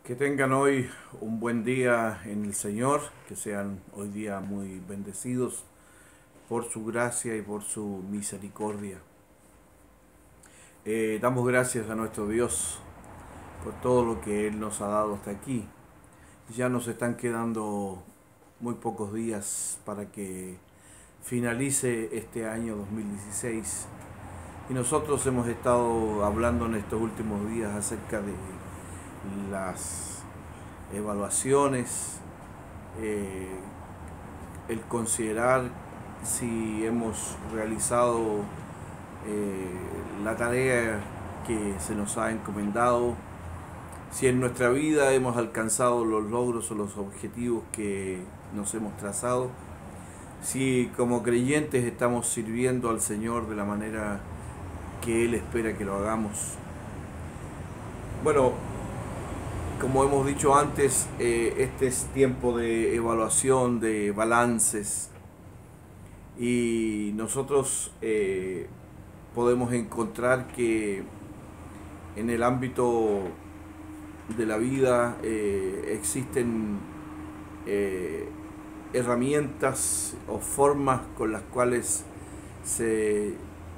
Que tengan hoy un buen día en el Señor, que sean hoy día muy bendecidos por su gracia y por su misericordia. Damos gracias a nuestro Dios por todo lo que Él nos ha dado hasta aquí. Ya nos están quedando muy pocos días para que finalice este año 2016 y nosotros hemos estado hablando en estos últimos días acerca de las evaluaciones, eh, el considerar si hemos realizado la tarea que se nos ha encomendado, si en nuestra vida hemos alcanzado los logros o los objetivos que nos hemos trazado, si como creyentes estamos sirviendo al Señor de la manera que Él espera que lo hagamos. Bueno, como hemos dicho antes, este es tiempo de evaluación, de balances, y nosotros podemos encontrar que en el ámbito de la vida existen herramientas o formas con las cuales se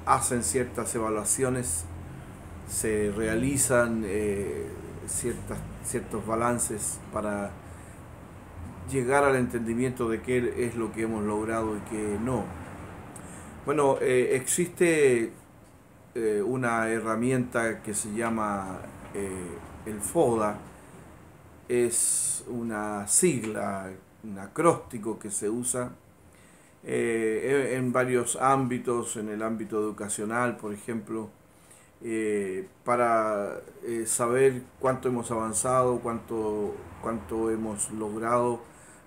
hacen ciertas evaluaciones, se realizan ciertos balances para llegar al entendimiento de qué es lo que hemos logrado y qué no. Bueno, existe una herramienta que se llama el FODA. Es una sigla, un acróstico que se usa en varios ámbitos, en el ámbito educacional, por ejemplo, para saber cuánto hemos avanzado, cuánto hemos logrado,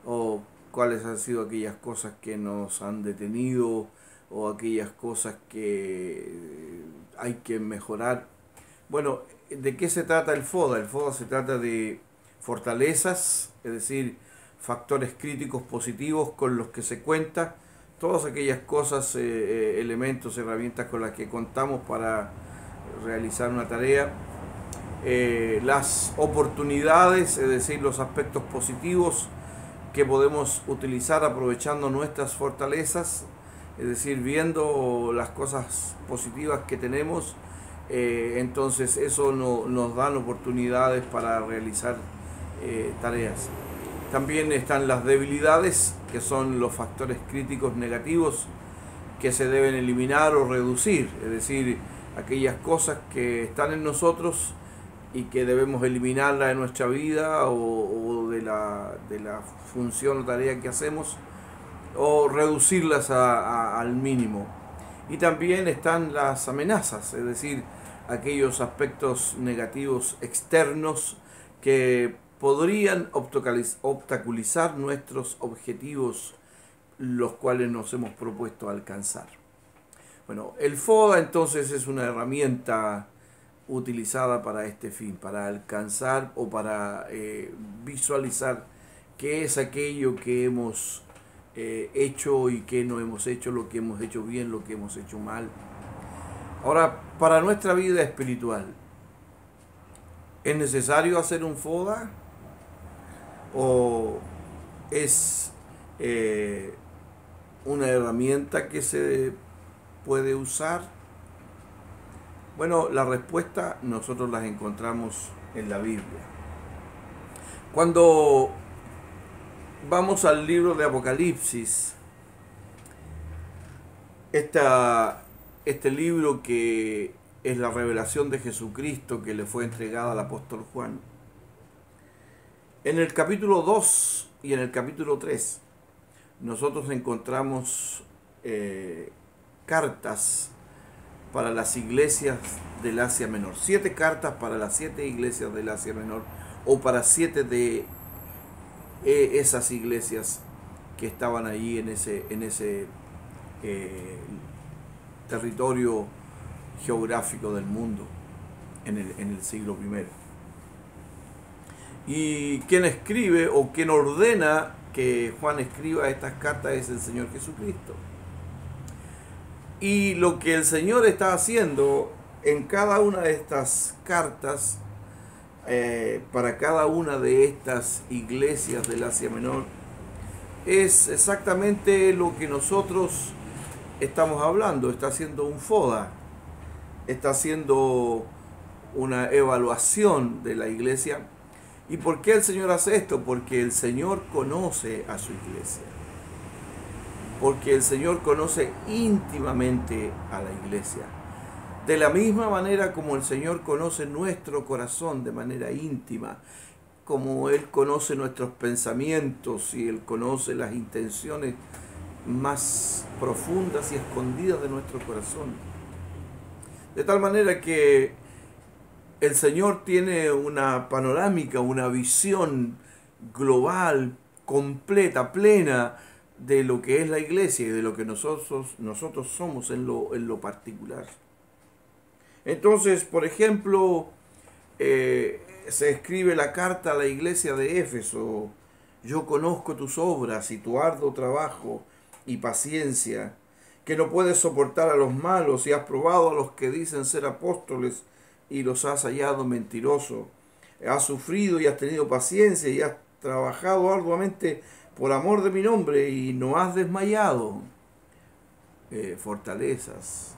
o cuáles han sido aquellas cosas que nos han detenido, o aquellas cosas que hay que mejorar. Bueno, ¿de qué se trata el FODA? El FODA se trata de fortalezas, es decir, factores críticos positivos con los que se cuenta, todas aquellas cosas, elementos, herramientas con las que contamos para realizar una tarea, las oportunidades, es decir, los aspectos positivos que podemos utilizar aprovechando nuestras fortalezas, es decir, viendo las cosas positivas que tenemos, entonces eso nos dan oportunidades para realizar tareas. También están las debilidades, que son los factores críticos negativos que se deben eliminar o reducir, es decir, aquellas cosas que están en nosotros y que debemos eliminarlas de nuestra vida o de la función o tarea que hacemos, o reducirlas al mínimo. Y también están las amenazas, es decir, aquellos aspectos negativos externos que podrían obstaculizar nuestros objetivos, los cuales nos hemos propuesto alcanzar. Bueno, el FODA entonces es una herramienta utilizada para este fin, para alcanzar o para visualizar qué es aquello que hemos hecho y qué no hemos hecho, lo que hemos hecho bien, lo que hemos hecho mal. Ahora, para nuestra vida espiritual, ¿es necesario hacer un FODA? ¿O es una herramienta que se puede usar? Bueno, la respuesta nosotros las encontramos en la Biblia. Cuando vamos al libro de Apocalipsis, este libro que es la revelación de Jesucristo que le fue entregada al apóstol Juan, en el capítulo 2 y en el capítulo 3 nosotros encontramos cartas para las iglesias del Asia Menor. 7 cartas para las 7 iglesias del Asia Menor, o para 7 de esas iglesias que estaban allí en ese territorio geográfico del mundo en el siglo I. Y quien escribe o quien ordena que Juan escriba estas cartas es el Señor Jesucristo. Y lo que el Señor está haciendo en cada una de estas cartas para cada una de estas iglesias del Asia Menor es exactamente lo que nosotros estamos hablando. Está haciendo un FODA, está haciendo una evaluación de la iglesia. ¿Y por qué el Señor hace esto? Porque el Señor conoce a su iglesia. Porque el Señor conoce íntimamente a la iglesia. De la misma manera como el Señor conoce nuestro corazón de manera íntima, como Él conoce nuestros pensamientos y Él conoce las intenciones más profundas y escondidas de nuestro corazón. De tal manera que el Señor tiene una panorámica, una visión global, completa, plena de lo que es la iglesia y de lo que nosotros somos en lo particular. Entonces, por ejemplo, se escribe la carta a la iglesia de Éfeso: yo conozco tus obras y tu arduo trabajo y paciencia, que no puedes soportar a los malos y has probado a los que dicen ser apóstoles y los has hallado mentirosos. Has sufrido y has tenido paciencia y has trabajado arduamente por amor de mi nombre y no has desmayado. Fortalezas.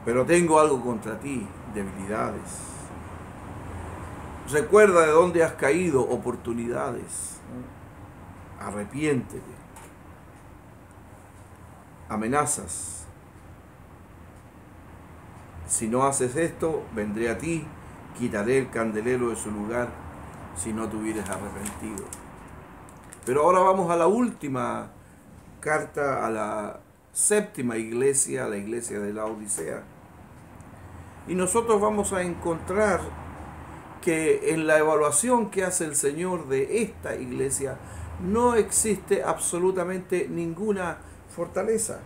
Pero tengo algo contra ti, debilidades. Recuerda de dónde has caído, oportunidades. Arrepiéntete. Amenazas. Si no haces esto, vendré a ti, quitaré el candelero de su lugar, si no te hubieras arrepentido. Pero ahora vamos a la última carta, a la séptima iglesia, a la iglesia de la Odisea. Y nosotros vamos a encontrar que en la evaluación que hace el Señor de esta iglesia no existe absolutamente ninguna fortaleza.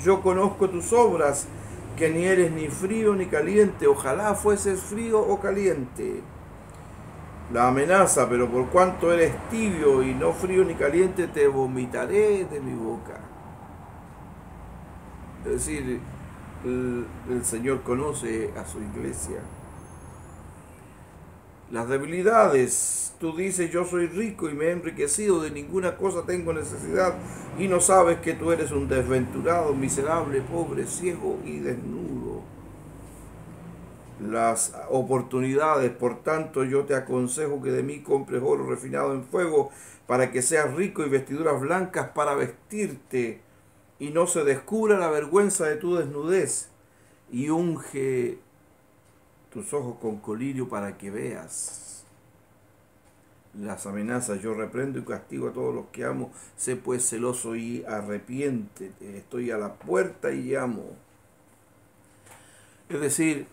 Yo conozco tus obras, que ni eres ni frío ni caliente. Ojalá fueses frío o caliente. La amenaza: pero por cuanto eres tibio y no frío ni caliente, te vomitaré de mi boca. Es decir, el Señor conoce a su iglesia. Las debilidades: tú dices, yo soy rico y me he enriquecido, de ninguna cosa tengo necesidad, y no sabes que tú eres un desventurado, miserable, pobre, ciego y desnudo. Las oportunidades: por tanto yo te aconsejo que de mí compres oro refinado en fuego, para que seas rico, y vestiduras blancas para vestirte, y no se descubra la vergüenza de tu desnudez, y unge tus ojos con colirio para que veas. Las amenazas: yo reprendo y castigo a todos los que amo, sé pues celoso y arrepiéntete, estoy a la puerta y llamo. Es decir,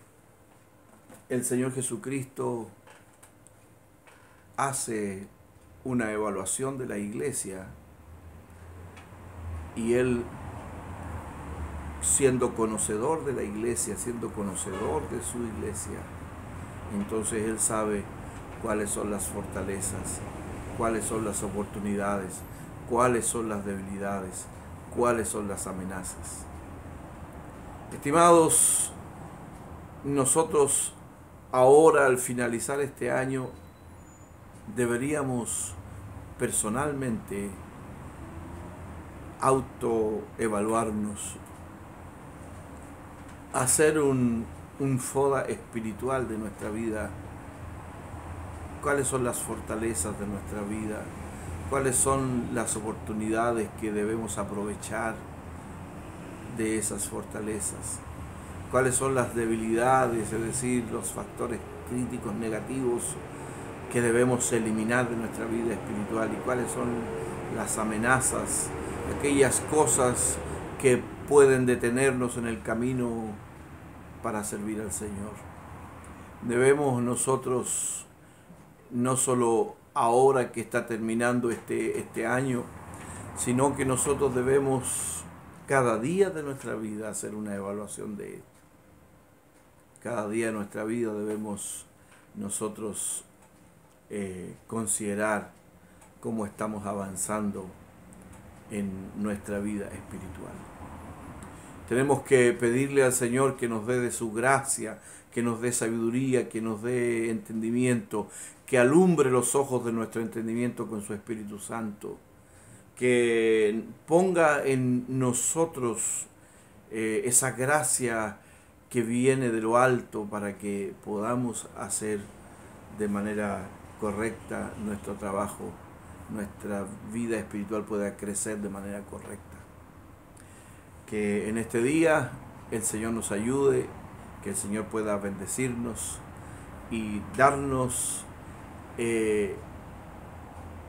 el Señor Jesucristo hace una evaluación de la iglesia y Él, siendo conocedor de la iglesia, siendo conocedor de su iglesia, entonces Él sabe cuáles son las fortalezas, cuáles son las oportunidades, cuáles son las debilidades, cuáles son las amenazas. Estimados, nosotros ahora, al finalizar este año, deberíamos personalmente autoevaluarnos, hacer un FODA espiritual de nuestra vida. ¿Cuáles son las fortalezas de nuestra vida? ¿Cuáles son las oportunidades que debemos aprovechar de esas fortalezas? ¿Cuáles son las debilidades, es decir, los factores críticos negativos que debemos eliminar de nuestra vida espiritual? ¿Y cuáles son las amenazas, aquellas cosas que pueden detenernos en el camino para servir al Señor? Debemos nosotros, no solo ahora que está terminando este año, sino que nosotros debemos cada día de nuestra vida hacer una evaluación de él. Cada día de nuestra vida debemos nosotros considerar cómo estamos avanzando en nuestra vida espiritual. Tenemos que pedirle al Señor que nos dé de su gracia, que nos dé sabiduría, que nos dé entendimiento, que alumbre los ojos de nuestro entendimiento con su Espíritu Santo, que ponga en nosotros esa gracia que viene de lo alto para que podamos hacer de manera correcta nuestro trabajo, nuestra vida espiritual pueda crecer de manera correcta. Que en este día el Señor nos ayude, que el Señor pueda bendecirnos y darnos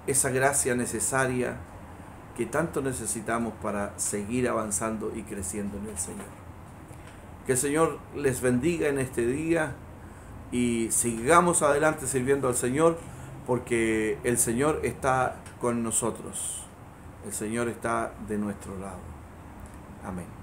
esa gracia necesaria que tanto necesitamos para seguir avanzando y creciendo en el Señor. Que el Señor les bendiga en este día y sigamos adelante sirviendo al Señor, porque el Señor está con nosotros. El Señor está de nuestro lado. Amén.